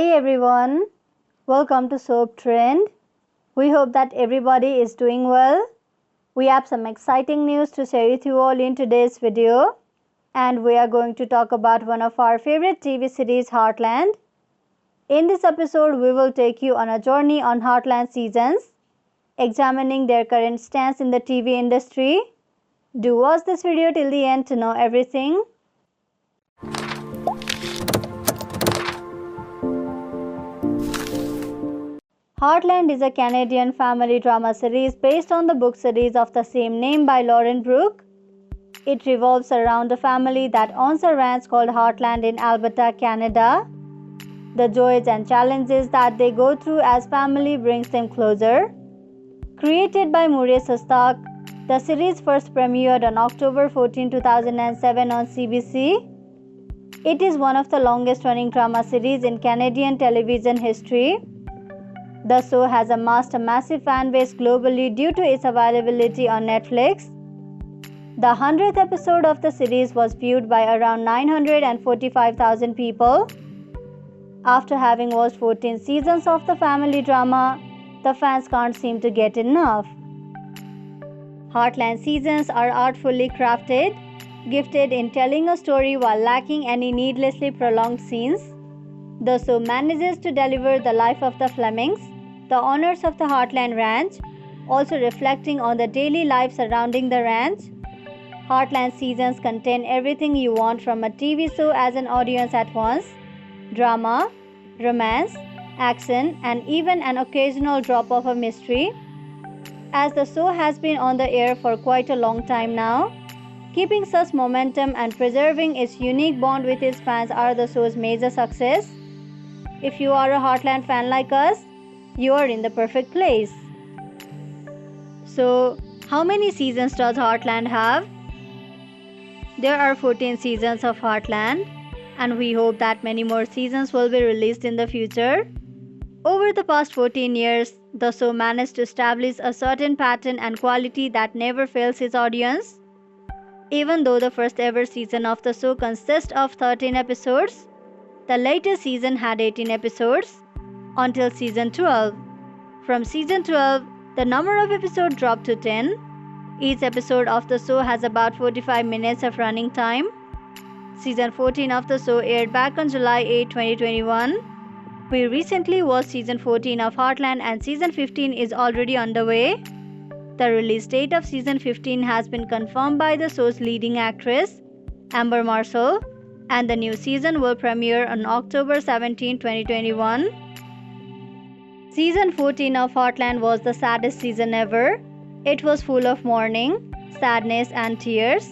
Hey everyone, welcome to Soap Trend. We hope that everybody is doing well. We have some exciting news to share with you all in today's video, and we are going to talk about one of our favorite TV series, Heartland. In this episode, we will take you on a journey on Heartland seasons, examining their current stance in the TV industry. Do watch this video till the end to know everything. Heartland is a Canadian family drama series based on the book series of the same name by Lauren Brooke. It revolves around a family that owns a ranch called Heartland in Alberta, Canada. The joys and challenges that they go through as family brings them closer. Created by Murray Shostak, the series first premiered on October 14, 2007 on CBC. It is one of the longest running drama series in Canadian television history. The show has amassed a massive fan base globally due to its availability on Netflix. The 100th episode of the series was viewed by around 945,000 people. After having watched 14 seasons of the family drama, the fans can't seem to get enough. Heartland seasons are artfully crafted, gifted in telling a story while lacking any needlessly prolonged scenes. The show manages to deliver the life of the Flemings, the owners of the Heartland Ranch, also reflecting on the daily life surrounding the ranch. Heartland seasons contain everything you want from a TV show as an audience at once: drama, romance, action, and even an occasional drop of a mystery. As the show has been on the air for quite a long time now, keeping such momentum and preserving its unique bond with its fans are the show's major success. If you are a Heartland fan like us, you are in the perfect place. So, how many seasons does Heartland have? There are 14 seasons of Heartland, and we hope that many more seasons will be released in the future. Over the past 14 years, the show managed to establish a certain pattern and quality that never fails its audience. Even though the first ever season of the show consists of 13 episodes, the latest season had 18 episodes until season 12. From season 12, the number of episodes dropped to 10. Each episode of the show has about 45 minutes of running time. Season 14 of the show aired back on July 8, 2021. We recently watched season 14 of Heartland and season 15 is already underway. The release date of season 15 has been confirmed by the show's leading actress, Amber Marshall, and the new season will premiere on October 17, 2021. Season 14 of Heartland was the saddest season ever. It was full of mourning, sadness, and tears.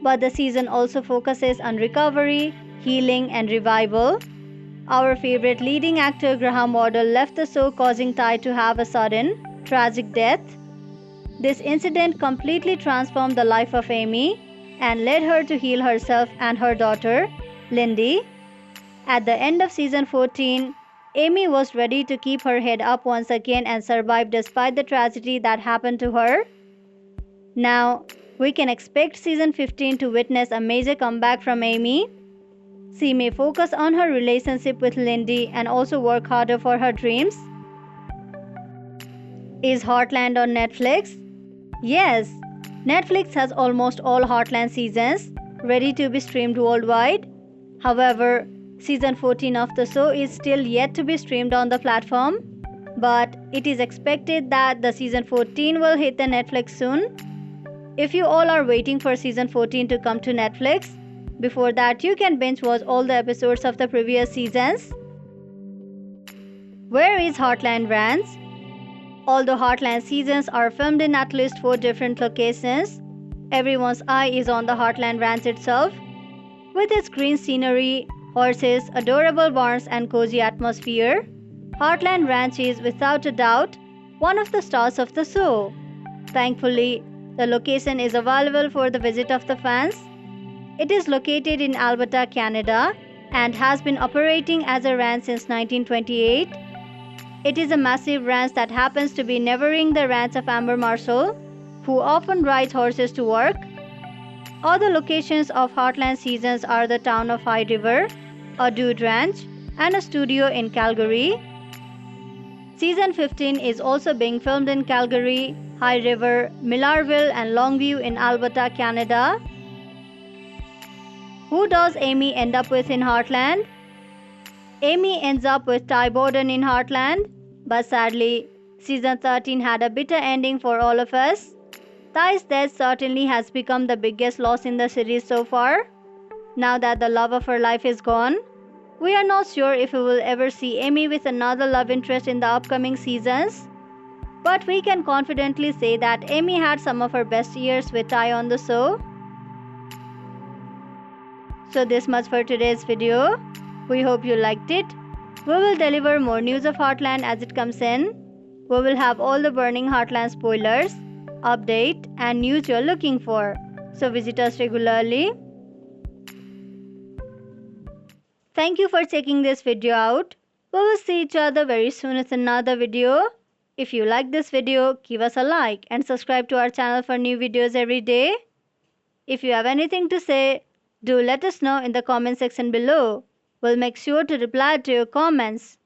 But the season also focuses on recovery, healing, and revival. Our favorite leading actor Graham Wardle left the show, causing Ty to have a sudden, tragic death. This incident completely transformed the life of Amy and led her to heal herself and her daughter, Lindy. At the end of season 14, Amy was ready to keep her head up once again and survive despite the tragedy that happened to her. Now, we can expect season 15 to witness a major comeback from Amy. She may focus on her relationship with Lindy and also work harder for her dreams. Is Heartland on Netflix? Yes, Netflix has almost all Heartland seasons ready to be streamed worldwide. However, season 14 of the show is still yet to be streamed on the platform, but it is expected that the season 14 will hit the Netflix soon. If you all are waiting for season 14 to come to Netflix, before that you can binge watch all the episodes of the previous seasons. Where is Heartland Ranch? Although Heartland seasons are filmed in at least 4 different locations, everyone's eye is on the Heartland Ranch itself. With its green scenery, horses, adorable barns, and cozy atmosphere, Heartland Ranch is without a doubt one of the stars of the show. Thankfully, the location is available for the visit of the fans. It is located in Alberta, Canada, and has been operating as a ranch since 1928. It is a massive ranch that happens to be neighboring the ranch of Amber Marshall, who often rides horses to work. Other locations of Heartland seasons are the town of High River, a dude ranch, and a studio in Calgary. Season 15 is also being filmed in Calgary, High River, Millarville, and Longview in Alberta, Canada. Who does Amy end up with in Heartland? Amy ends up with Ty Borden in Heartland, but sadly, season 13 had a bitter ending for all of us. Ty's death certainly has become the biggest loss in the series so far. Now that the love of her life is gone, we are not sure if we will ever see Amy with another love interest in the upcoming seasons. But we can confidently say that Amy had some of her best years with Ty on the show. So this much for today's video. We hope you liked it. We will deliver more news of Heartland as it comes in. We will have all the burning Heartland spoilers, update and news you're looking for. So visit us regularly. Thank you for checking this video out. We will see each other very soon with another video. If you like this video, give us a like and subscribe to our channel for new videos every day. If you have anything to say, do let us know in the comment section below. We'll make sure to reply to your comments.